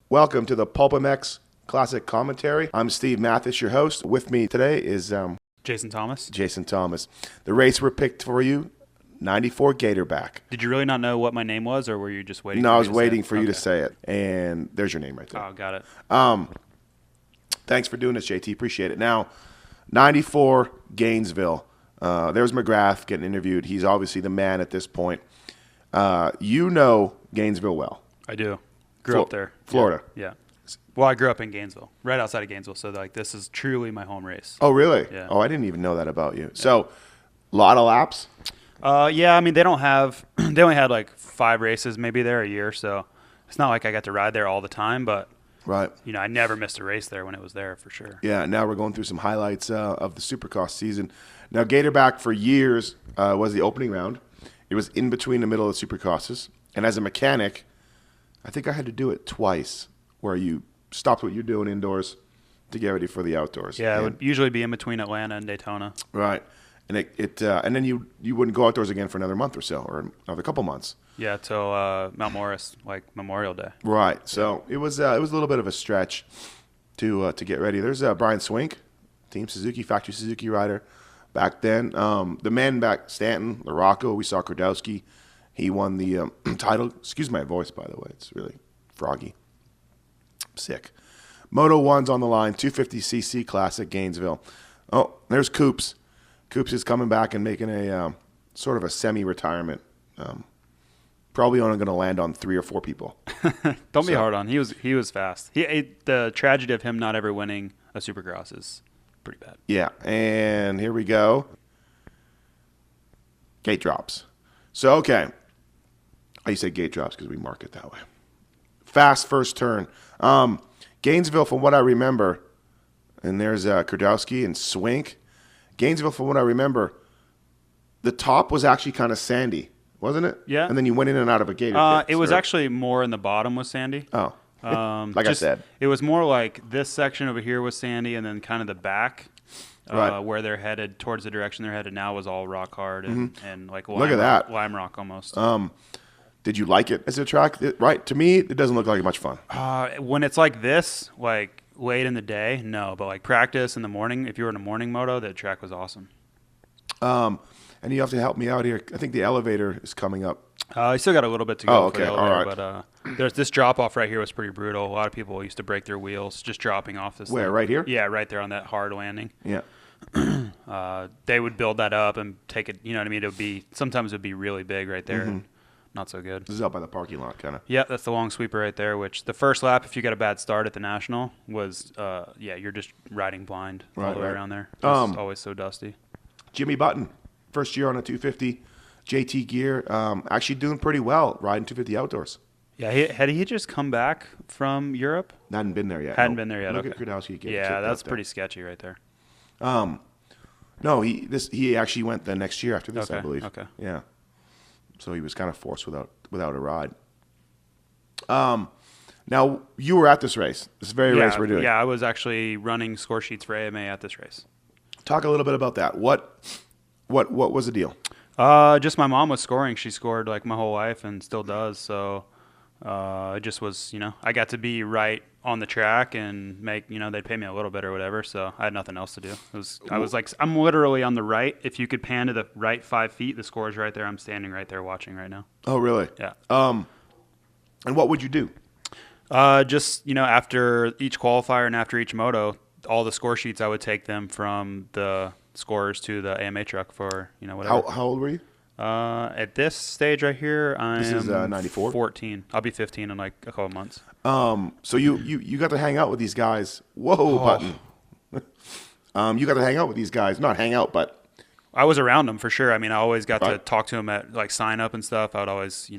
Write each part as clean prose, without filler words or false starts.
Welcome to the PulpMX Classic Commentary. I'm Steve Mathis, your host. With me today is Jason Thomas. Jason Thomas. The race we picked for you, 94 Gatorback. Did you really not know what my name was, or were you just waiting? No, for I me was to waiting say for you to say it. And there's your name right there. Oh, got it. Thanks for doing this, JT. Appreciate it. Now, 94 Gainesville. There's McGrath getting interviewed. He's obviously the man at this point. You know Gainesville well. I do. Grew up there. Florida. Yeah. Well, I grew up in Gainesville, right outside of Gainesville. So this is truly my home race. Oh, really? Yeah. Oh, I didn't even know that about you. So, a lot of laps? Yeah. I mean, they don't have. They only had like 5 races maybe there a year, so it's not like I got to ride there all the time. But Right. I never missed a race there when it was there for sure. Yeah, now we're going through some highlights of the Supercross season. Now, Gatorback for years was the opening round. It was in between the middle of the Supercrosses. And as a mechanic, I think I had to do it twice, where you stopped what you're doing indoors to get ready for the outdoors. Yeah, it would usually be in between Atlanta and Daytona. Right. And and then you wouldn't go outdoors again for another month or so, or another couple months. Yeah, till Mount Morris, like Memorial Day. Right. So it was a little bit of a stretch to get ready. There's Brian Swink, Team Suzuki, factory Suzuki rider back then. The man back, Stanton, LaRocco, we saw Kordowski. He won the title. Excuse my voice, by the way. It's really froggy. Sick. Moto 1's on the line, 250cc Classic, Gainesville. Oh, there's Coops. Coops is coming back and making a sort of a semi-retirement. Probably only going to land on 3 or 4 people. Don't be hard on. He was fast. The tragedy of him not ever winning a Supercross is pretty bad. Yeah, and here we go. Gate drops. So, okay. I say gate drops because we mark it that way. Fast first turn. Gainesville, from what I remember, and there's Kordowski and Swink. Gainesville, from what I remember, the top was actually kind of sandy, wasn't it? Yeah. And then you went in and out of a gator pit. It was actually more in the bottom was sandy. Oh. Like I said. It was more like this section over here was sandy, and then kind of the back Right. where they're headed, towards the direction they're headed now, was all rock hard and like Look at that. lime rock almost. Did you like it as a track? Right. To me, it doesn't look like much fun. When it's like this, like late in the day, no. But like practice in the morning, if you were in a morning moto, that track was awesome. And you have to help me out here. I think the elevator is coming up. I still got a little bit to go for the okay. elevator, All right. but there's this drop off right here was pretty brutal. A lot of people used to break their wheels just dropping off this. Where, thing. right here? Yeah, right there on that hard landing. Yeah. They would build that up and take it. You know what I mean? Sometimes it would be really big right there. And not so good. This is out by the parking lot, kind of. Yeah, that's the long sweeper right there. Which the first lap, if you got a bad start at the national, was you're just riding blind all the way around there. It's always so dusty. Jimmy Button, first year on a 250 JT gear, actually doing pretty well riding 250 outdoors. Yeah, had he just come back from Europe? Hadn't been there yet. Hadn't been there yet. Look Okay. at Kordowski. Yeah, that's pretty sketchy right there. No, he actually went the next year after this, I believe. Okay. Yeah. So he was kind of forced without a ride. Now you were at this race, this very race we're doing. Yeah, I was actually running score sheets for AMA at this race. Talk a little bit about that. What was the deal? Just my mom was scoring. She scored like my whole life and still does. So it just was, I got to be right on the track and make, they'd pay me a little bit or whatever. So I had nothing else to do. I was like, I'm literally on the right. If you could pan to the right 5 feet, the score is right there. I'm standing right there watching right now. Oh, really? Yeah. And what would you do? Just, after each qualifier and after each moto, all the score sheets, I would take them from the scorers to the AMA truck for, whatever. How old were you? At this stage right here, This is 94? 14. I'll be 15 in like a couple months. So you got to hang out with these guys. Whoa, Button. You got to hang out with these guys. Not hang out, but I was around them for sure. I mean, I always got to talk to them at like sign up and stuff. I would always,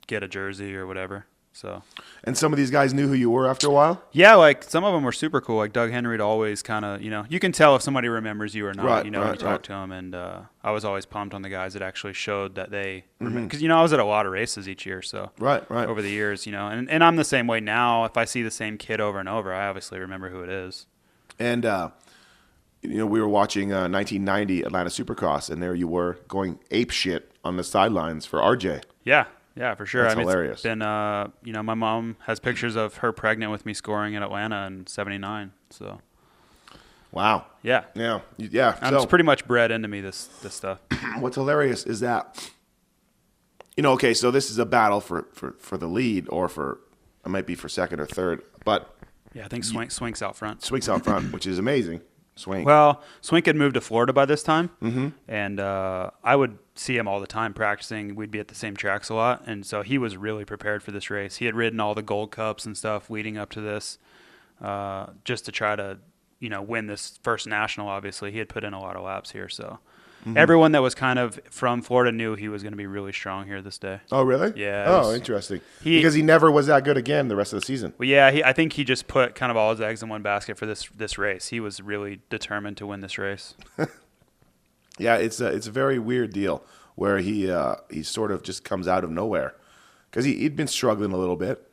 get a jersey or whatever. So. And some of these guys knew who you were after a while? Yeah, like some of them were super cool. Like Doug Henry'd always kind of, you can tell if somebody remembers you or not, when you talk to them. And I was always pumped on the guys that actually showed that they, because, I was at a lot of races each year. So right. over the years, and I'm the same way now. If I see the same kid over and over, I obviously remember who it is. And, we were watching 1990 Atlanta Supercross, and there you were going ape shit on the sidelines for RJ. Yeah. Yeah, for sure. That's I mean, hilarious. It's been, my mom has pictures of her pregnant with me scoring in Atlanta in '79. So, Wow. yeah, Yeah. it's pretty much bred into me. This stuff. What's hilarious is that, okay, so this is a battle for the lead, or it might be for second or third, but Yeah, I think Swink's out front. Swink's out front, which is amazing. Swink. Well, Swink had moved to Florida by this time, and I would see him all the time practicing. We'd be at the same tracks a lot, and so he was really prepared for this race. He had ridden all the Gold Cups and stuff leading up to this, just to try to, win this first national. Obviously, he had put in a lot of laps here, so everyone that was kind of from Florida knew he was going to be really strong here this day. Oh, really? Yeah. Oh, interesting. Because he never was that good again the rest of the season. Well, yeah, I think he just put kind of all his eggs in one basket for this race. He was really determined to win this race. Yeah, it's a very weird deal where he sort of just comes out of nowhere, because he'd been struggling a little bit,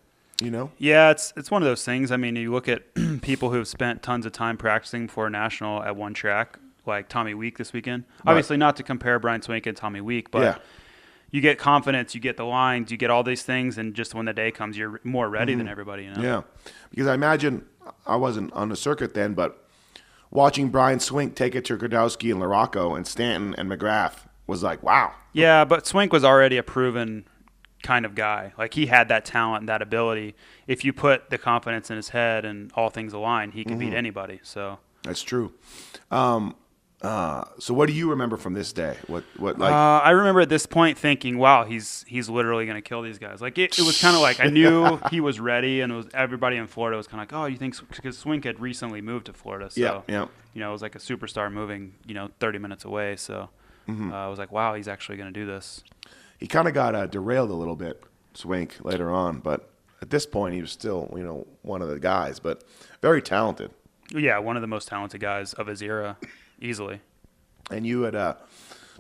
Yeah, it's one of those things. I mean, you look at people who've spent tons of time practicing for a national at one track, like Tommy Week this weekend. Right. Obviously, not to compare Brian Swink and Tommy Week, but Yeah. you get confidence, you get the lines, you get all these things, and just when the day comes, you're more ready than everybody. Yeah, because I imagine, I wasn't on the circuit then, but watching Brian Swink take it to Gradowski and Larocco and Stanton and McGrath was like, wow. Yeah, but Swink was already a proven kind of guy. Like, he had that talent and that ability. If you put the confidence in his head and all things align, he can beat anybody. So That's true. So what do you remember from this day? What like? I remember at this point thinking, wow, he's literally going to kill these guys. Like, it was kind of like I knew he was ready, and it was everybody in Florida was kind of like, oh, you think, because Swink had recently moved to Florida, so Yeah. it was like a superstar moving 30 minutes away. So I was like, wow, he's actually going to do this. He kind of got derailed a little bit, Swink, later on, but at this point he was still one of the guys, but very talented. Yeah, one of the most talented guys of his era, easily. And you had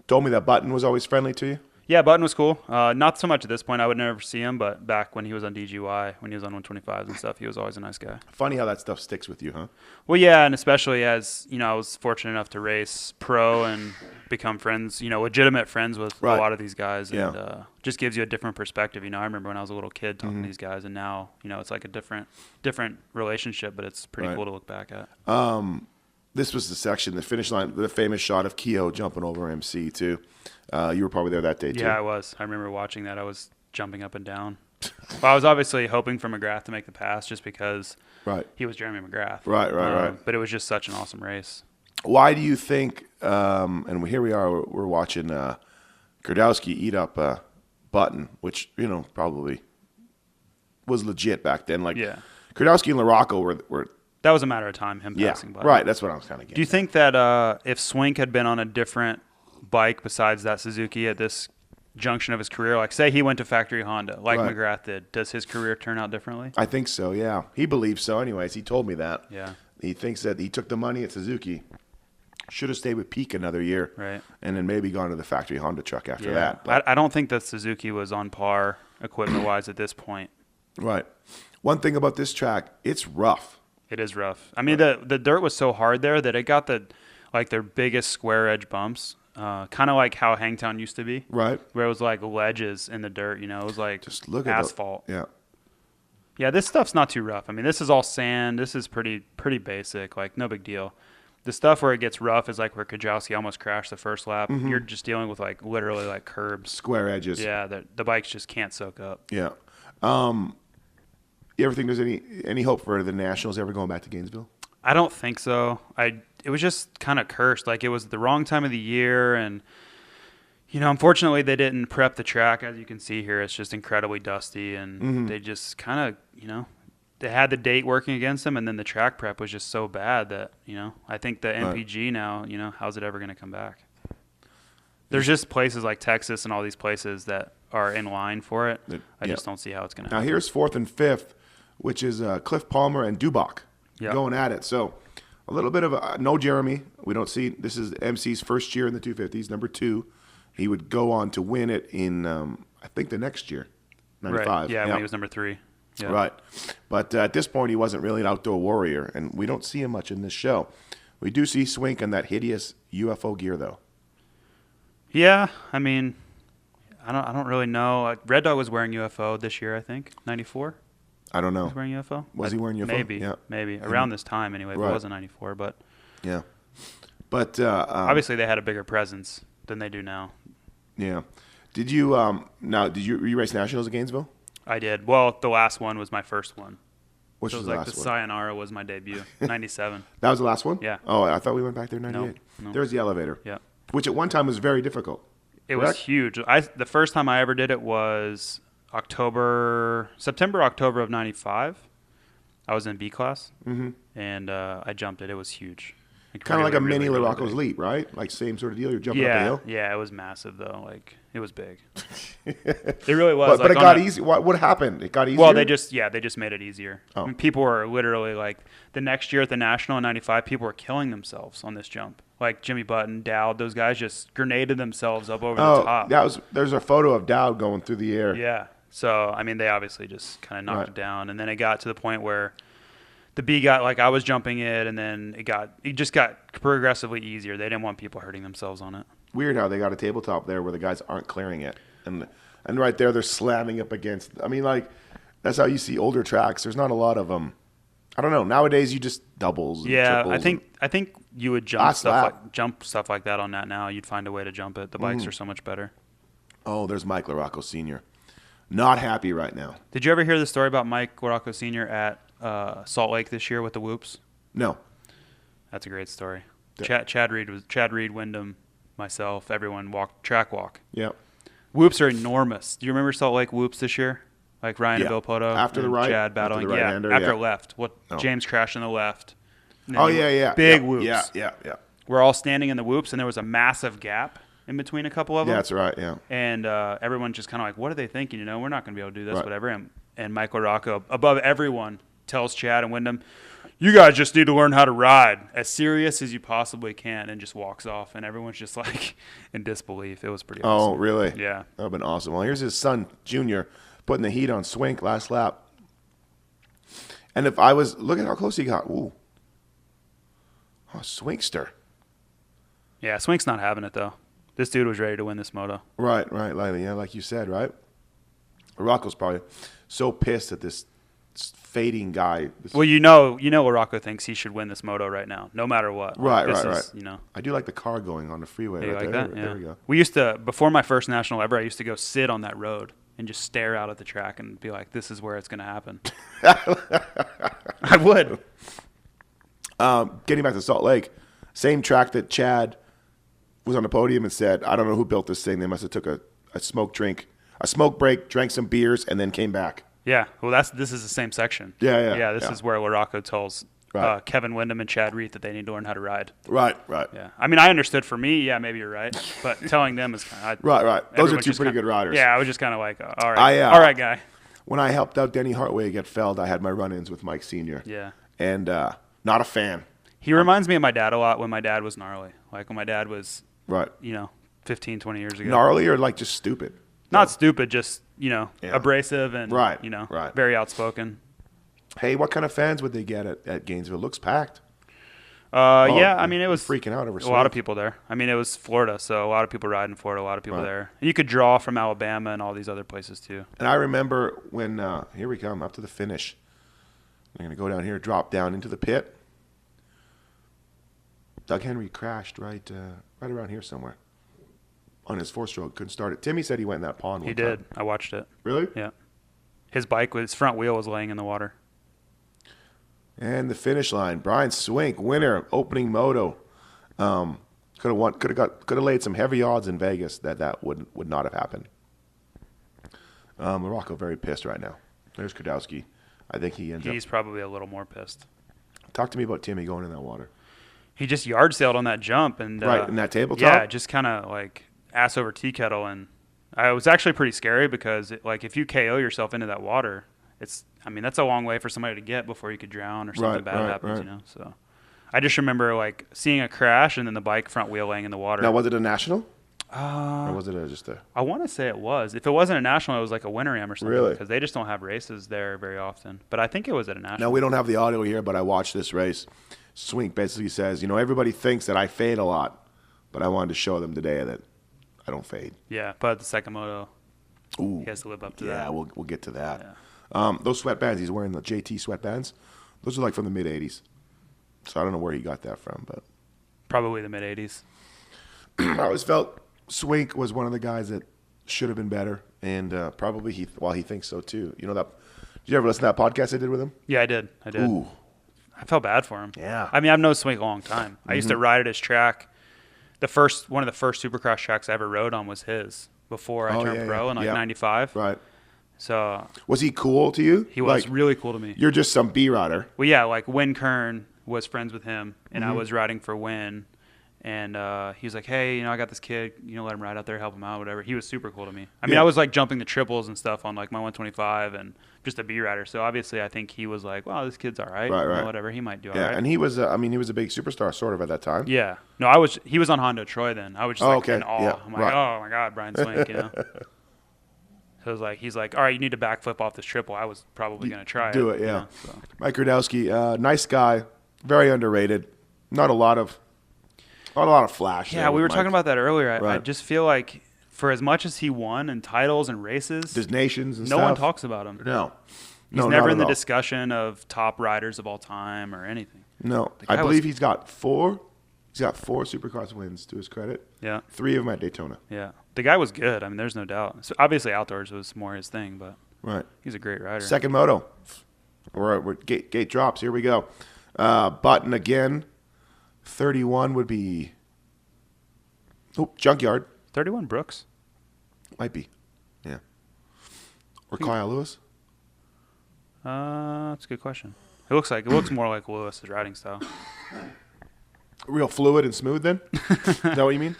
told me that Button was always friendly to you? Yeah, Button was cool. Not so much at this point. I would never see him, but back when he was on DGY, when he was on 125s and stuff, he was always a nice guy. Funny how that stuff sticks with you, huh? Well, yeah, and especially as, I was fortunate enough to race pro and become friends, legitimate friends with a lot of these guys. And just gives you a different perspective. I remember when I was a little kid talking to these guys, and now, it's like a different relationship, but it's pretty cool to look back at. This was the section, the finish line, the famous shot of Keogh jumping over MC, too. You were probably there that day, too. Yeah, I was. I remember watching that. I was jumping up and down. Well, I was obviously hoping for McGrath to make the pass just because he was Jeremy McGrath. Right. But it was just such an awesome race. Why do you think, and here we are, we're watching Gradowski eat up Button, which, probably was legit back then. Like, Gradowski and Larocco were that was a matter of time, him passing Button. Right, that's what I was kind of getting. Do you think that if Swink had been on a different bike besides that Suzuki at this junction of his career, like say he went to factory Honda, like McGrath did, does his career turn out differently? I think so, yeah. He believes so anyways. He told me that. Yeah. He thinks that he took the money at Suzuki, should have stayed with Peak another year, right, and then maybe gone to the factory Honda truck after that. But I don't think that Suzuki was on par equipment-wise at this point. Right. One thing about this track, it's rough. It is rough. I mean, the dirt was so hard there that it got their biggest square edge bumps, kind of like how Hangtown used to be. Right. Where it was like ledges in the dirt, it was like just look asphalt. Yeah. Yeah, this stuff's not too rough. I mean, this is all sand. This is pretty basic, like no big deal. The stuff where it gets rough is like where Kajowski almost crashed the first lap. Mm-hmm. You're just dealing with like literally like curbs. Square edges. Yeah, the bikes just can't soak up. Yeah. You ever think there's any hope for the Nationals ever going back to Gainesville? I don't think so. It was just kind of cursed. Like, it was the wrong time of the year, and unfortunately they didn't prep the track. As you can see here, it's just incredibly dusty, and they just kind of they had the date working against them, and then the track prep was just so bad that I think the MPG now, how's it ever going to come back? There's just places like Texas and all these places that are in line for it. I just don't see how it's going to happen. Now here's 4th and 5th, which is Cliff Palmer and Dubach going at it. So a little bit of no Jeremy. We don't see. This is MC's first year in the 250s, number 2. He would go on to win it in, I think, the next year, 95. Right. Yeah, when he was number 3. Yeah. Right. But at this point, he wasn't really an outdoor warrior, and we don't see him much in this show. We do see Swink in that hideous UFO gear, though. Yeah, I mean, I don't really know. Red Dog was wearing UFO this year, I think. 94. I don't He know. was wearing UFO. Was he wearing UFO? Maybe. Yeah. Maybe around this time anyway. If Right. it wasn't 94, but Yeah. But obviously they had a bigger presence than they do now. yeah. Did you were you race nationals at Gainesville? I did. Well, the last one was my first one. Which So it was was the like last the one? Sayonara was my debut. 97. That was the last one? Yeah. Oh, I thought we went back there in 98. No. There's the elevator. Yeah. Which at one time was very difficult. It was Correct? huge. The first time I ever did it was September, October of 95. I was in B class, and I jumped it. It was huge. Kind of like a Really, mini really Larocco's big. Leap, right? Like same sort of deal. You're jumping up a Yeah, hill. yeah, it was massive though. Like it was big. It really was. But like, it got easy. What happened? It got easier. Well, they just made it easier. Oh. I mean, people were literally like the next year at the National in 95, people were killing themselves on this jump. Like Jimmy Button, Dowd, those guys just grenaded themselves up over the top. There's a photo of Dowd going through the air. Yeah. So, I mean, they obviously just kind of knocked Right. it down. And then it got to the point where the B got, like, I was jumping it, and then it just got progressively easier. They didn't want people hurting themselves on it. Weird how they got a tabletop there where the guys aren't clearing it. And right there, they're slamming up against. I mean, like, that's how you see older tracks. There's not a lot of them. I don't know. Nowadays, you just doubles. And Yeah, triples I think you would jump stuff like that on that now. You'd find a way to jump it. The bikes are so much better. Oh, there's Mike LaRocco Sr. Not happy right now. Did you ever hear the story about Mike LaRocco Sr. at Salt Lake this year with the whoops? No. That's a great story. Yeah. Chad Reed, Wyndham, myself, everyone track walk. Yeah. Whoops are enormous. Do you remember Salt Lake whoops this year? Like Ryan and Bill Poto After the and right? Chad After battling. the right-hander, after yeah. left. James crashed on the left. And Oh, then yeah. Big yeah. whoops. Yeah. We're all standing in the whoops, and there was a massive gap in between a couple of them. Yeah, that's right. Yeah. And everyone's just kind of like, what are they thinking? You know, we're not going to be able to do this, Right. whatever. And Michael Rocco, above everyone, tells Chad and Wyndham, you guys just need to learn how to ride as serious as you possibly can, and just walks off. And everyone's just like in disbelief. It was pretty awesome. Oh, really? Yeah. That would have been awesome. Well, here's his son, Junior, putting the heat on Swink last lap. And if I was, look at how close he got. Ooh. Oh, Swinkster. Yeah, Swink's not having it, though. This dude was ready to win this moto. Right, Lily. Yeah, like you said, right? Rocco's probably so pissed at this fading guy. Well, you know Rocco thinks he should win this moto right now, no matter what. Right. You know. I do like the car going on the freeway You right like there. that? Yeah. There we go. We used to, before my first national ever, I used to go sit on that road and just stare out at the track and be like, this is where it's going to happen. I would. Getting back to Salt Lake, same track that Chad was on the podium and said, I don't know who built this thing. They must have took a smoke break, drank some beers, and then came back. Yeah. Well, this is the same section. Yeah. This is where LaRocco tells Right. Kevin Wyndham and Chad Reed that they need to learn how to ride. Right. Yeah. I mean, I understood for me, yeah, maybe you're right. But telling them is kind of... Right. Those are everyone's two just pretty kinda- good riders. Yeah, I was just kind of like, all right. All right, guy. When I helped out Denny Hartway get felled, I had my run-ins with Mike Sr. Yeah. And not a fan. He reminds me of my dad a lot when my dad was gnarly. Like when my dad was, Right. 15, 20 years ago. Gnarly or like just stupid? Not stupid, just, Yeah. abrasive and, Right. very outspoken. Hey, what kind of fans would they get at Gainesville? Looks packed. Yeah, I mean, it was freaking out over a lot of people there. I mean, it was Florida, so a lot of people ride in Florida, a lot of people there. And you could draw from Alabama and all these other places too. And I remember when, here we come, up to the finish. I'm going to go down here, drop down into the pit. Doug Henry crashed right around here somewhere on his four-stroke. Couldn't start it. Timmy said he went in that pond one time. He did. I watched it. Really? Yeah. His front wheel was laying in the water. And the finish line, Brian Swink, winner, opening moto. Could have laid some heavy odds in Vegas that would not have happened. Morocco very pissed right now. There's Kudowski. I think he's probably a little more pissed. Talk to me about Timmy going in that water. He just yard sailed on that jump and right in that tabletop. Yeah, just kind of like ass over tea kettle, and it was actually pretty scary because if you KO yourself into that water, that's a long way for somebody to get before you could drown or something bad happens, So I just remember seeing a crash and then the bike front wheel laying in the water. Now, was it a national? Or was it just a? I want to say it was. If it wasn't a national, it was like a Winter Am or something. Really? Because they just don't have races there very often. But I think it was at a national. Now, we don't have the audio here, but I watched this race. Swink basically says, everybody thinks that I fade a lot, but I wanted to show them today that I don't fade. Yeah, but the second moto, Ooh, he has to live up to yeah, that. we'll get to that. Yeah. Those sweatbands, he's wearing the JT sweatbands. Those are like from the mid '80s. So I don't know where he got that from, but Probably the mid 80s. I always felt Swink was one of the guys that should have been better, and probably he thinks so too. You know that? Did you ever listen to that podcast I did with him? Yeah, I did. Ooh, I felt bad for him. Yeah. I mean, I've known Swink a long time. I used to ride at his track. One of the first Supercross tracks I ever rode on was his before I turned pro in like '95. right. So Was he cool to you? he was really cool to me. You're just some B rider. Well, yeah, like Win Kern was friends with him, and I was riding for Win, and he was like, "Hey, I got this kid, let him ride out there, help him out, whatever." He was super cool to me. I mean, I was like jumping the triples and stuff on like my 125 and just a B rider. So obviously, I think he was like, "Wow, this kid's all right, Right. whatever. He might do all Yeah, right." and he was. He was a big superstar, sort of at that time. Yeah, no, he was on Honda Troy then. I was just in awe. Yeah, I'm like, oh my god, Brian Swink, So it was like, he's like, all right, you need to backflip off this triple. I was probably going to try Do it, yeah. So. Mike Rudowski, nice guy, very underrated. Not a lot of flash. Yeah, we were talking about that earlier. I Right. just feel like for as much as he won in titles and races, There's nations and no stuff. one talks about him. No. He's never in the discussion of top riders of all time or anything. No. guy I believe he's got four Supercross wins to his credit. Yeah. 3 of them at Daytona. Yeah. The guy was good. I mean, there's no doubt. So obviously, outdoors was more his thing, but Right. he's a great rider. Second moto. We're gate drops. Here we go. Button again. 31 would be. Oh, Junkyard. 31 Brooks. Might be. Yeah. Or Kyle Lewis. That's a good question. It looks more like Lewis's riding style. Real fluid and smooth then? Is that what you mean?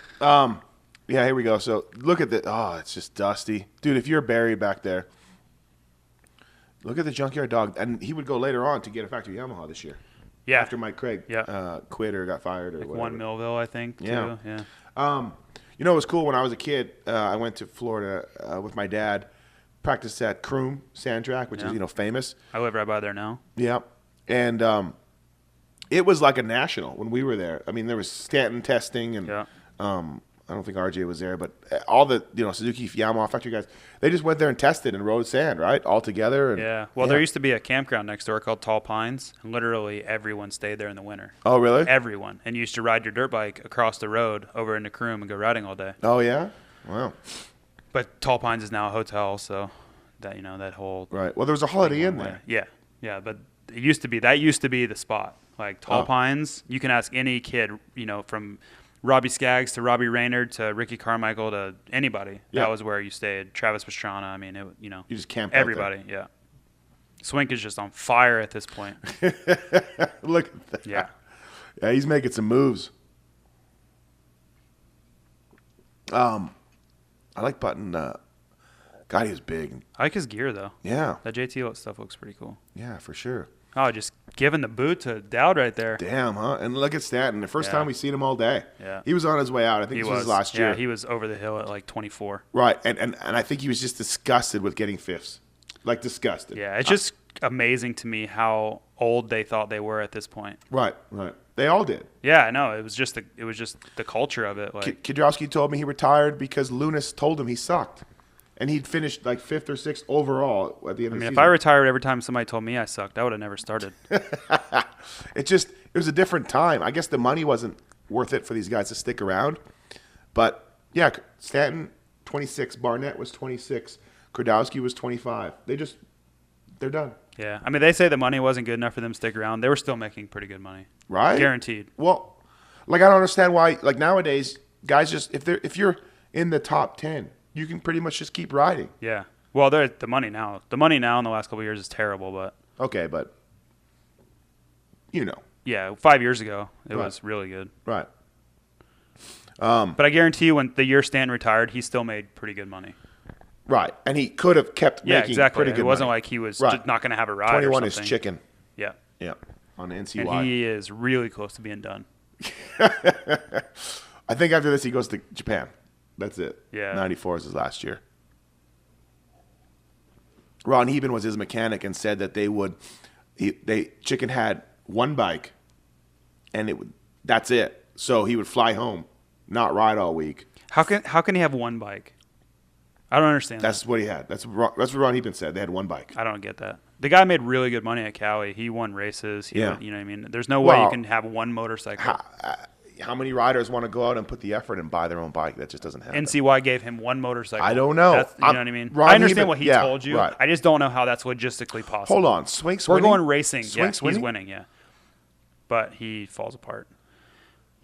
Yeah, here we go. So look at the. Oh, it's just dusty. Dude, if you're buried back there, look at the Junkyard Dog. And he would go later on to get a factory Yamaha this year. Yeah. After Mike Craig quit or got fired or Like whatever. one Millville, I think. Yeah. Too. Yeah. It was cool when I was a kid. I went to Florida with my dad, practiced at Croom Sand Track, which is famous. I live right by there now. Yeah, and it was like a national when we were there. I mean, there was Stanton testing, and I don't think RJ was there, but all the Suzuki, Yamaha factory guys, they just went there and tested and rode sand, right, all together. And, Yeah. Well, there used to be a campground next door called Tall Pines, and literally everyone stayed there in the winter. Oh, really? Everyone. And you used to ride your dirt bike across the road over into Croom and go riding all day. Oh, yeah? Wow. But Tall Pines is now a hotel, so that that whole Right. Well, there was a Holiday Inn there. Yeah. Yeah, but that used to be the spot. Like Tall Pines, you can ask any kid, from Robbie Skaggs to Robbie Raynard to Ricky Carmichael to anybody. Yeah. That was where you stayed. Travis Pastrana. I mean, You just camped out everybody. Yeah. Swink is just on fire at this point. Look at that. Yeah. Yeah, he's making some moves. I like Button. God, he was big. I like his gear though. Yeah. That JT stuff looks pretty cool. Yeah, for sure. Oh, just giving the boot to Dowd right there. Damn, huh? And look at Stanton. The first time we seen him all day. Yeah. He was on his way out. I think this was his last year. Yeah, he was over the hill at like 24. Right. And I think he was just disgusted with getting fifths. Like, disgusted. Yeah, it's just amazing to me how old they thought they were at this point. Right, right. They all did. Yeah, I know. It was just the culture of it. Like Kidrowski told me he retired because Lunas told him he sucked. And he'd finished like 5th or 6th overall at the end of the season. if I retired every time somebody told me I sucked, I would have never started. It was a different time. I guess the money wasn't worth it for these guys to stick around. But, yeah, Stanton, 26. Barnett was 26. Kordowski was 25. They're done. Yeah. I mean, they say the money wasn't good enough for them to stick around. They were still making pretty good money. Right? Guaranteed. Well, I don't understand why, nowadays, guys just, if you're in the top 10, you can pretty much just keep riding. Yeah. Well, the money now. The money now in the last couple of years is terrible, but. Okay, but, Yeah, 5 years ago, it was really good. Right. But I guarantee you when the year Stanton retired, he still made pretty good money. Right. And he could have kept making pretty good It wasn't money. like he was just not going to have a ride 21 or is something. chicken. Yeah. Yeah. On the NCY. And he is really close to being done. I think after this he goes to Japan. That's it. Yeah. 94 is his last year. Ron Heben was his mechanic and said that Chicken had one bike and that's it. So he would fly home, not ride all week. How can he have one bike? I don't understand. That's what he had. That's what Ron Heapin said. They had one bike. I don't get that. The guy made really good money at Cali. He won races. You know what I mean? There's no way you can have one motorcycle. How many riders want to go out and put the effort and buy their own bike? That just doesn't happen. NCY gave him one motorcycle. I don't know. You know what I mean? I understand what he told you. Right. I just don't know how that's logistically possible. Hold on. Swink's We're winning? going racing. Swink's He's winning, yeah. But he falls apart.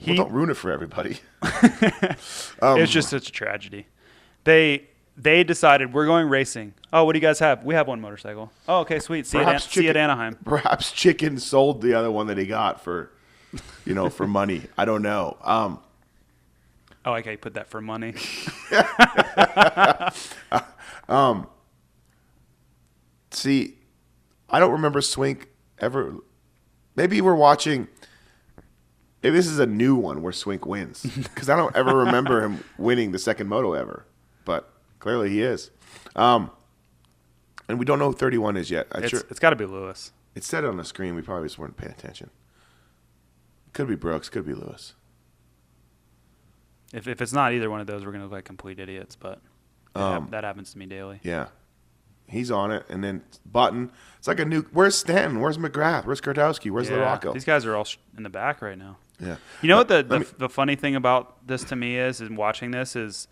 Well, don't ruin it for everybody. It's just such a tragedy. They decided we're going racing. Oh, what do you guys have? We have one motorcycle. Oh, okay, sweet. See you at Anaheim. Perhaps Chicken sold the other one that he got for, for money. I don't know. Oh, okay, put that for money. See, I don't remember Swink ever. Maybe we're watching. Maybe this is a new one where Swink wins, because I don't ever remember him winning the second moto ever. But clearly he is. And we don't know who 31 is yet. It's got to be Lewis. It said it on the screen. We probably just weren't paying attention. Could be Brooks. Could be Lewis. If it's not either one of those, we're going to look like complete idiots. But that happens to me daily. Yeah. He's on it. And then Button. It's like a new. Where's Stanton? Where's McGrath? Where's Kurtowski? Where's Larocco? These guys are all in the back right now. Yeah. You know what the funny thing about this to me is watching this is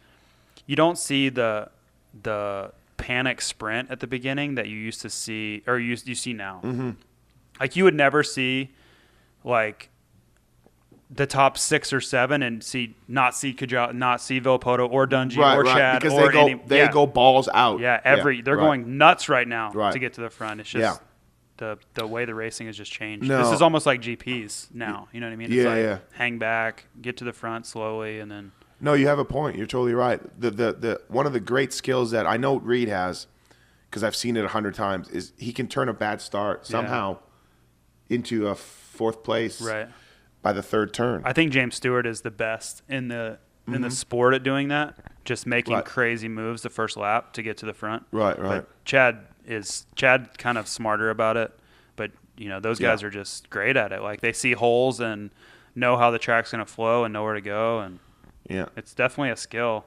you don't see the panic sprint at the beginning that you used to see, or you see now. Mm-hmm. Like you would never see like the top 6 or 7 and not see Villopoto or Dungey or Chad because or they go balls out. Yeah, they're going nuts right now to get to the front. It's just the way the racing has just changed. No. This is almost like GPs now. You know what I mean? It's hang back, get to the front slowly, and then. No, you have a point. You're totally right. The one of the great skills that I know Reed has, because I've seen it 100 times, is he can turn a bad start somehow into a 4th place by the 3rd turn. I think James Stewart is the best in the sport at doing that, just making crazy moves the first lap to get to the front. Right. But Chad kind of smarter about it, but those guys are just great at it. Like they see holes and know how the track's going to flow and know where to go, and it's definitely a skill.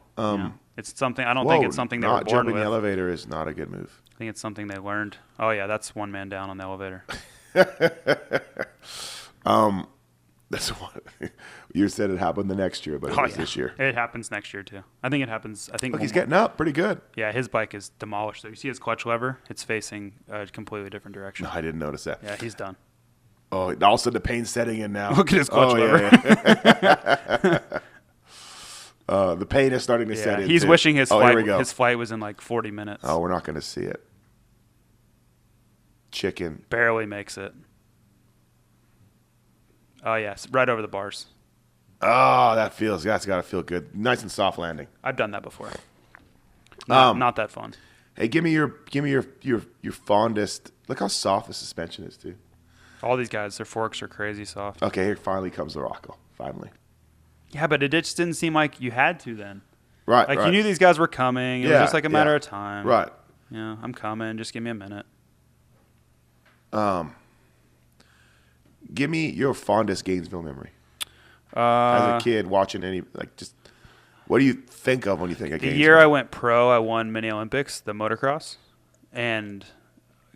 It's something I don't think it's something they were born with. Not jumping the elevator is not a good move. I think it's something they learned. Oh yeah, that's one man down on the elevator. That's what you said. It happened the next year, but it was this year. It happens next year too. I think it happens. Look, he's getting up pretty good. Yeah, his bike is demolished. So you see his clutch lever; it's facing a completely different direction. No, I didn't notice that. Yeah, he's done. Oh, also the pain's setting in now. Look at his clutch lever. The pain is starting to set in. He's wishing his flight was in like 40 minutes. Oh, we're not going to see it. Chicken barely makes it. Oh yes, right over the bars. Oh, that's got to feel good. Nice and soft landing. I've done that before. Not that fun. Hey, give me your fondest. Look how soft the suspension is too. All these guys, their forks are crazy soft. Okay, here finally comes the Rocco. Finally. Yeah, but it just didn't seem like you had to then. Right. Like you knew these guys were coming. It was just like a matter of time. Right. Yeah, I'm coming. Just give me a minute. Give me your fondest Gainesville memory. As a kid watching what do you think of when you think of Gainesville? The year I went pro, I won Mini Olympics, the motocross, and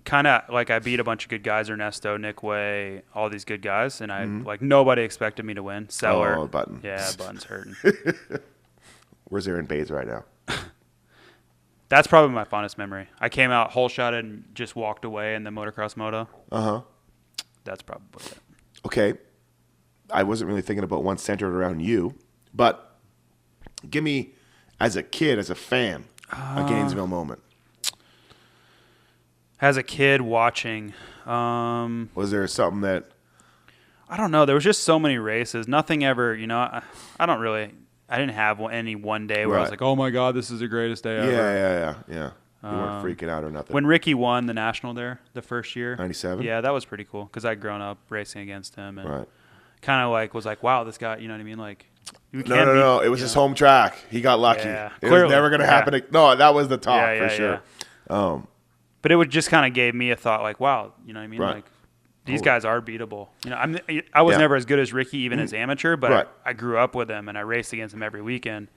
kind of like I beat a bunch of good guys, Ernesto, Nick Way, all these good guys, and I nobody expected me to win. Seller. Oh, Button. Yeah, Button's hurting. Where's Aaron Bays right now? That's probably my fondest memory. I came out hole shotted and just walked away in the motocross moto. Uh-huh. That's probably it. Okay. I wasn't really thinking about one centered around you, but give me, as a kid, as a fan, a Gainesville moment. As a kid watching. Was there something that... I don't know. There was just so many races. Nothing ever, I didn't have any one day where I was like, oh my God, this is the greatest day ever. Yeah. You weren't freaking out or nothing. When Ricky won the national there the first year. 97? Yeah, that was pretty cool because I'd grown up racing against him and kind of was like, wow, this guy, you know what I mean? Like, no. It was his home track. He got lucky. Yeah, it was never going to happen. No, that was the top for sure. Yeah. But it would just kind of gave me a thought like, wow, you know what I mean? Right. Like, these guys are beatable. I was never as good as Ricky, even as amateur, but I grew up with him and I raced against him every weekend.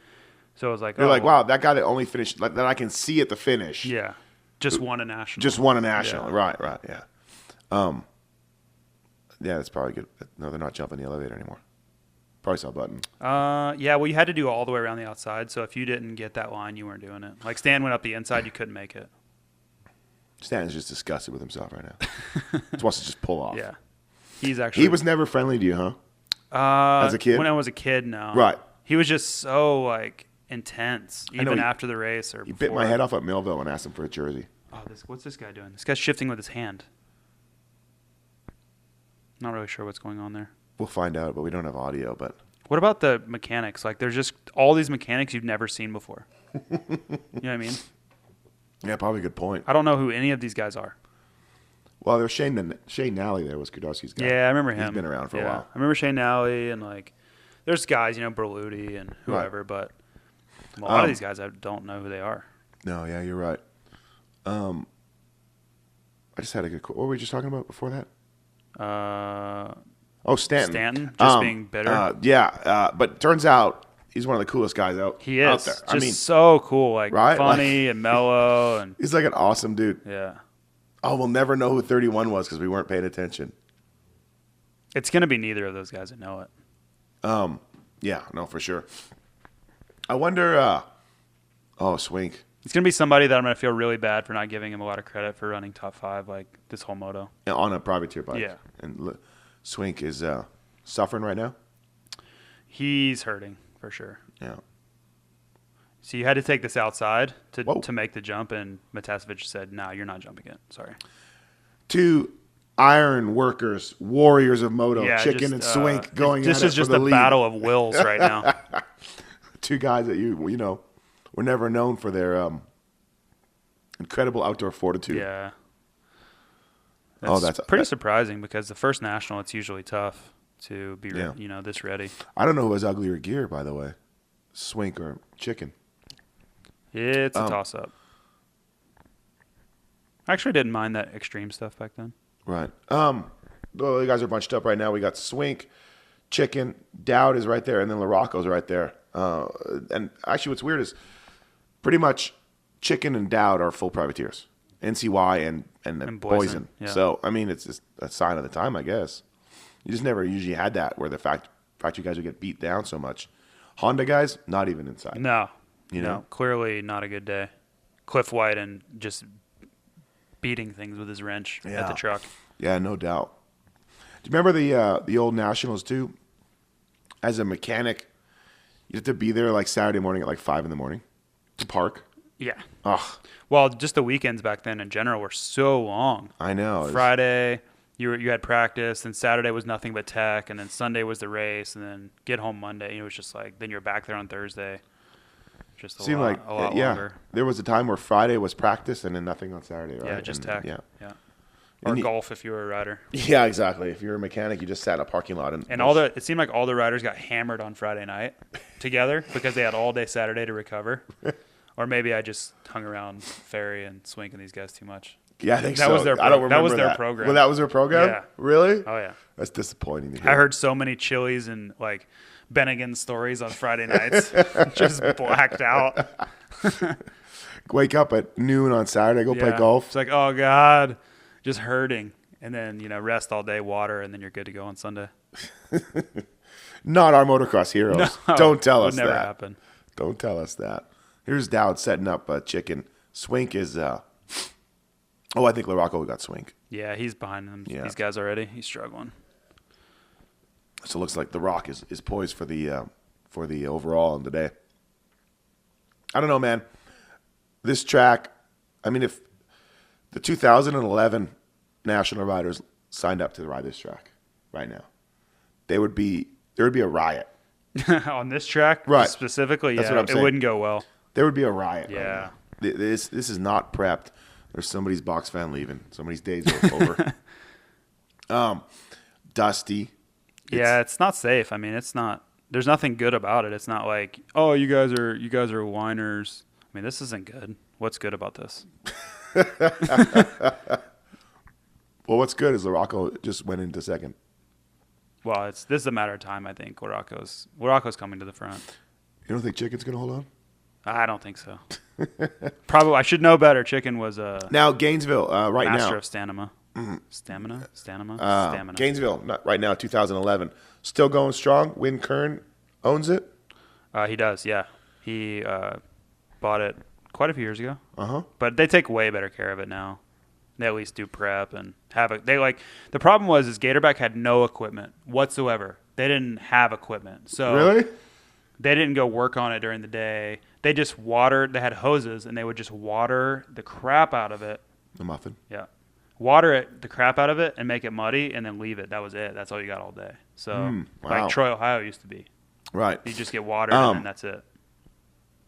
So it was like, You're like, wow, that guy that only finished, that I can see at the finish. Yeah. Just won a national. Just won a national. Yeah. Right, yeah. Yeah, that's probably good. No, they're not jumping the elevator anymore. Probably saw a button. Yeah, well, you had to do all the way around the outside, so if you didn't get that line, you weren't doing it. Like, Stan went up the inside, you couldn't make it. Stan's just disgusted with himself right now. Just wants to just pull off. Yeah. He's actually... He was never friendly to you, huh? As a kid? When I was a kid, no. Right. He was just so, like, intense, even after the race or He before. bit my head off at Millville and asked him for a jersey. Oh, what's this guy doing? This guy's shifting with his hand. Not really sure what's going on there. We'll find out, but we don't have audio. But what about the mechanics? Like, there's just all these mechanics you've never seen before. You know what I mean? Yeah, probably a good point. I don't know who any of these guys are. Well, there's Shane Nally there was Kudowski's guy. Yeah, I remember him. He's been around for a while. I remember Shane Nally and, like, there's guys, Berluti and whoever, but a lot of these guys, I don't know who they are. No, yeah, you're right. I just had a good... What were we just talking about before that? Stanton. Stanton, just being bitter. But turns out he's one of the coolest guys out He is. there. Just so cool, like right? funny and mellow. And he's like an awesome dude. Yeah. Oh, we'll never know who 31 was because we weren't paying attention. It's going to be neither of those guys that know it. Yeah, no, for sure. I wonder... Swink. It's going to be somebody that I'm going to feel really bad for not giving him a lot of credit for running top 5 like this whole moto. On a privateer bike. Yeah. And Swink is suffering right now? He's hurting, for sure. Yeah. So you had to take this outside to make the jump, and Matasevich said, no, you're not jumping it. Sorry. 2 iron workers, warriors of moto, Chicken and Swink going at it for the lead. This is just a battle of wills right now. 2 guys that were never known for their incredible outdoor fortitude. Yeah. That's pretty surprising because the first national, it's usually tough to be this ready. I don't know who has uglier gear, by the way, Swink or Chicken. It's a toss-up. I actually didn't mind that extreme stuff back then. Right. The guys are bunched up right now. We got Swink, Chicken, Dowd is right there, and then LaRocco's right there. And actually what's weird is pretty much Chicken and Dowd are full privateers. NCY and Boysen. Yeah. So, I mean, it's just a sign of the time, I guess. You just never usually had that where the factory guys would get beat down so much. Honda guys, not even inside. No. No, clearly not a good day. Cliff White and just beating things with his wrench at the truck. Yeah, no doubt. Do you remember the old Nationals, too? As a mechanic, you have to be there like Saturday morning at like 5 in the morning to park. Yeah. Ugh. Well, just the weekends back then in general were so long. I know. Friday, you had practice, and Saturday was nothing but tech, and then Sunday was the race, and then get home Monday. It was just like, then you're back there on Thursday. Just a lot longer. There was a time where Friday was practice and then nothing on Saturday, right? Yeah, just tech. Yeah. Or golf if you were a rider. Yeah, exactly. If you're a mechanic, you just sat in a parking lot. And it seemed like all the riders got hammered on Friday night together because they had all day Saturday to recover. Or maybe I just hung around Ferry and Swink and these guys too much. Yeah, I think that so. Was their I don't remember that was their program. Well, that was their program? Yeah. Really? Oh, yeah. That's disappointing to hear. I heard so many Chili's and, like, Bennigan stories on Friday nights. Just blacked out. Wake up at noon on Saturday, go play golf. It's like, oh, God, just hurting. And then, rest all day, water, and then you're good to go on Sunday. Not our motocross heroes. No, don't tell us that. Would never that. happen. Don't tell us that. Here's Dowd setting up Chicken. Swink is... I think LaRocco got Swink. Yeah, he's behind them. Yeah. These guys already. He's struggling. So it looks like The Rock is poised for the overall in the day. I don't know, man. This track, I mean, if the 2011 national riders signed up to ride this track right now, there would be a riot. On this track? Right. Specifically, That's what I'm saying. It wouldn't go well. There would be a riot. Yeah. Right now. This is not prepped. There's somebody's box fan leaving. Somebody's days over. Dusty. It's not safe. I mean, it's not. There's nothing good about it. It's not like, oh, you guys are whiners. I mean, this isn't good. What's good about this? Well, what's good is LaRocco just went into second. Well, this is a matter of time. I think LaRocco's coming to the front. You don't think Chicken's gonna hold on? I don't think so. Probably I should know better. Chicken was a Now Gainesville, right master now. of stamina. Stamina. Gainesville, right now, 2011, still going strong. Win Kern owns it. He does. Yeah, he bought it quite a few years ago. Uh-huh. But they take way better care of it now. They at least do prep and have it. They like the problem was is Gatorback had no equipment whatsoever. They didn't have equipment, so Really? they didn't go work on it during the day. They just watered. They had hoses, and they would just water the crap out of it. The muffin. Yeah, water it the crap out of it and make it muddy, and then leave it. That was it. That's all you got all day. So wow. like Troy, Ohio used to be. Right. You just get watered, and then that's it.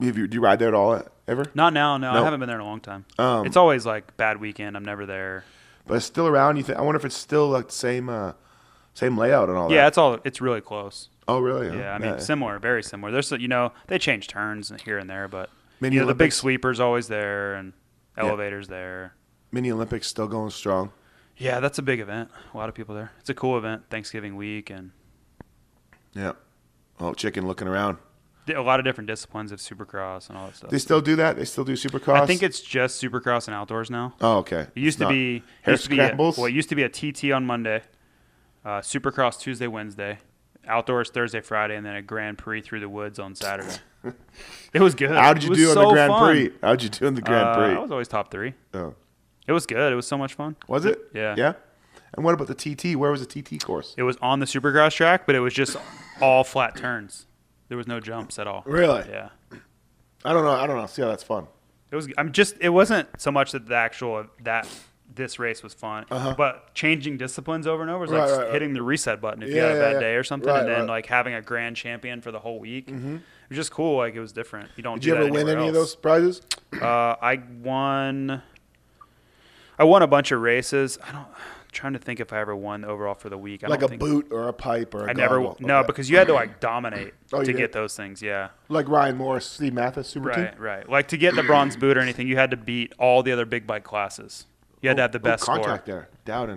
Do you ride there at all ever? Not now. No, Nope. I haven't been there in a long time. It's always like bad weekend. I'm never there. But it's still around. You think? I wonder if it's still like the same layout and all that. Yeah, it's really close. Oh, really? Yeah, I mean, similar, very similar. There's, they change turns here and there, but Mini the big Olympics. sweeper's always there and elevators there. Mini Olympics still going strong. Yeah, that's a big event. A lot of people there. It's a cool event. Thanksgiving week and Yeah. Oh, chicken looking around. a lot of different disciplines of Supercross and all that stuff. They still do that? They still do Supercross? I think it's just Supercross and outdoors now. Oh, okay. It used to be scrambles? it used to be a TT on Monday, Supercross Tuesday, Wednesday, outdoors Thursday, Friday, and then a Grand Prix through the woods on Saturday. It was good. How did you It was do on the so Grand fun. Prix? How'd you do in the Grand Prix? I was always top 3. Oh. It was good. It was so much fun. Was it? Yeah. Yeah? And what about the TT? Where was the TT course? It was on the Supercross track, but it was just all flat turns. There was no jumps at all. Really? Yeah. I don't know. See how that's fun. It was. It wasn't so much that this race was fun, but changing disciplines over and over is like Right. hitting the reset button if you had a bad day or something, Right, and then right. like having a grand champion for the whole week. It was just cool. Like it was different. You don't. Did do you that ever win anywhere any of those else. prizes? I won. I won a bunch of races. I'm trying to think if I ever won overall for the week. Like a boot or a pipe or a I never. goggle? No, Okay. because you had to like dominate Oh, you to did? get those things. Yeah. Like Ryan Morris, Steve Mathis, Super Team? Right. Like to get the bronze boot or anything, you had to beat all the other big bike classes. You had to have the best contact score. there. Down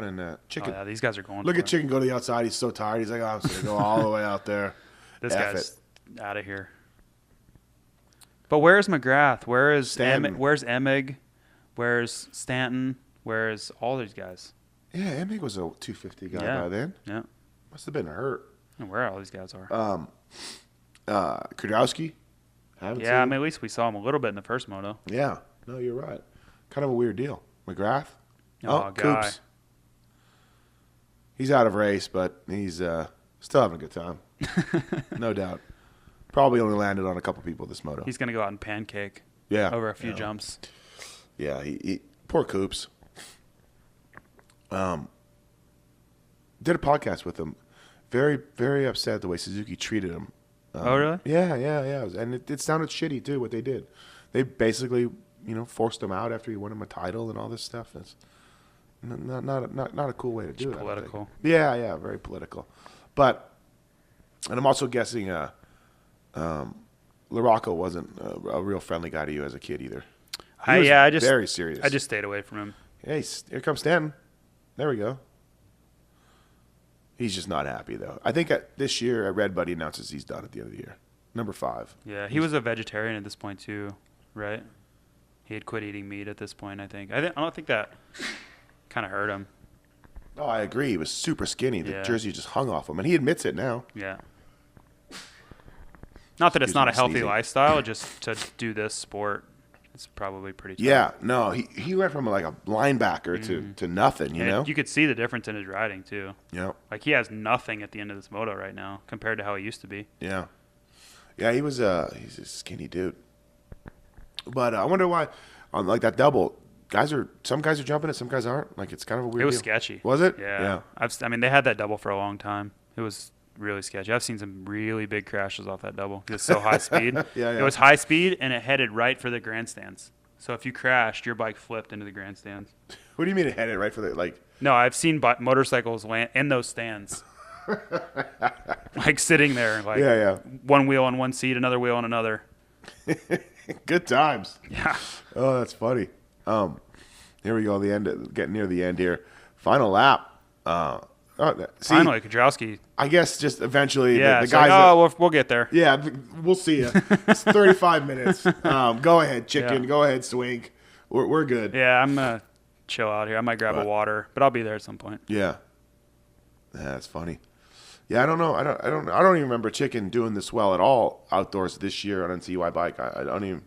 in Chicken. Oh, yeah, these guys are going. Look for at it. Chicken go to the outside. He's so tired. He's like, oh, I'm just going to go all the way out there. This F guy's out of here. But where's McGrath? Where's Emig? Where's Stanton? Where's all these guys? Yeah, Emig was a 250 guy by then. Yeah. Must have been hurt. And where all these guys are. Kudrowski? Haven't seen Yeah, I him. mean, at least we saw him a little bit in the first moto. Yeah. No, you're right. Kind of a weird deal. McGrath? Oh, guy. Coops. He's out of race, but he's still having a good time. No doubt. Probably only landed on a couple people this moto. He's going to go out and pancake Yeah. over a few jumps. Yeah, he poor Coops. Did a podcast with him. Very, very upset the way Suzuki treated him. Oh, really? Yeah. And it sounded shitty, too, what they did. They basically, forced him out after he won him a title and all this stuff. That's not a cool way to do it. Political. Yeah, very political. But, and I'm also guessing LaRocco wasn't a real friendly guy to you as a kid either. He was very serious. I just stayed away from him. Hey, here comes Stanton. There we go. He's just not happy, though. I think this year at Red Buddy announces he's done at the end of the year. Number 5. Yeah, he was a vegetarian at this point, too, right? He had quit eating meat at this point, I think. I don't think that kind of hurt him. Oh, I agree. He was super skinny. The Yeah. jersey just hung off him, and he admits it now. Yeah. Not that it's Excuse not me, a healthy sneezing. lifestyle, just to do this sport, it's probably pretty tough. Yeah, no, he went from like a linebacker to nothing, you And know? you could see the difference in his riding, too. Yeah, Like, he has nothing at the end of this moto right now compared to how he used to be. yeah. Yeah, he's a skinny dude. But I wonder why, on like that double, some guys are jumping it, some guys aren't. Like, it's kind of a weird It was deal. sketchy. Was it? Yeah. I mean, they had that double for a long time. It was really sketchy. I've seen some really big crashes off that double. It's so high speed. Yeah. It was high speed, and it headed right for the grandstands. So if you crashed, your bike flipped into the grandstands. What do you mean it headed right for the, like? No, I've seen motorcycles land in those stands. Like sitting there, like Yeah. one wheel on one seat, another wheel on another. Good times. Yeah. Oh, that's funny. Here we go. Getting near the end here. Final lap. See, Finally, Kudrowski. I guess just eventually Yeah, the it's guys. like, we'll get there. Yeah, we'll see you. It's 35 minutes. Go ahead, chicken. Yeah. Go ahead, Swink. We're good. Yeah, I'm gonna chill out here. I might grab a water, but I'll be there at some point. Yeah. That's funny. Yeah, I don't know. I don't even remember Chicken doing this well at all outdoors this year on NCUI bike. I don't even.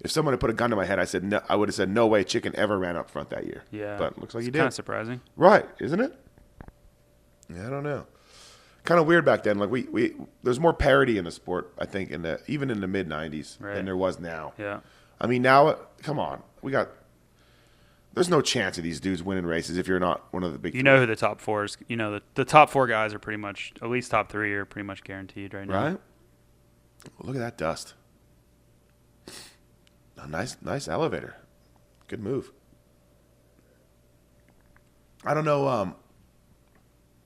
If someone had put a gun to my head, I would have said no way Chicken ever ran up front that year. Yeah, but it looks like he did. Kind of surprising, right? Isn't it? Yeah, I don't know. Kind of weird back then. Like we there's more parity in the sport. I think even in the mid '90s than there was now. Yeah. I mean, now, come on, there's no chance of these dudes winning races if you're not one of the big. You know who the top four is. You know the top four guys are pretty much, at least top three are pretty much guaranteed right now. Right? Well, look at that dust. A nice elevator. Good move. I don't know.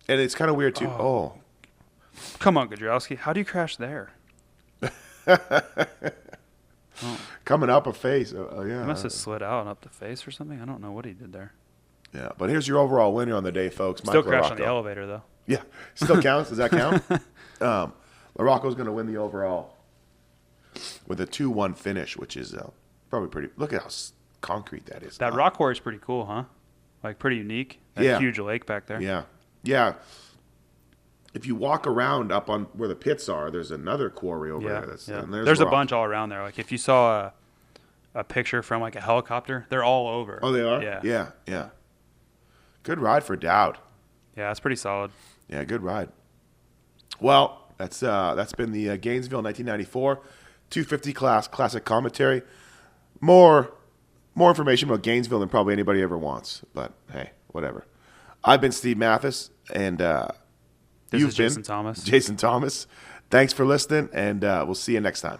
And it's kind of weird too. Oh. Come on, Kudrowski. How do you crash there? Coming up a face. Yeah. He must have slid out and up the face or something. I don't know what he did there. Yeah, but here's your overall winner on the day, folks. Still crashed on the elevator, though. Yeah, still counts. Does that count? LaRocco's going to win the overall with a 2-1 finish, which is probably pretty. Look at how concrete that is. That rock quarry is pretty cool, huh? Like pretty unique. That huge lake back there. Yeah, yeah. If you walk around up on where the pits are, there's another quarry over there. And there's a bunch all around there. Like if you saw a picture from like a helicopter, they're all over. Oh, they are? Yeah. Good ride for Dowd. Yeah, that's pretty solid. Yeah, good ride. Well, that's been the Gainesville 1994 250 class classic commentary. More information about Gainesville than probably anybody ever wants. But hey, whatever. I've been Steve Mathis, and This is Jason Thomas. Jason Thomas. Thanks for listening, and we'll see you next time.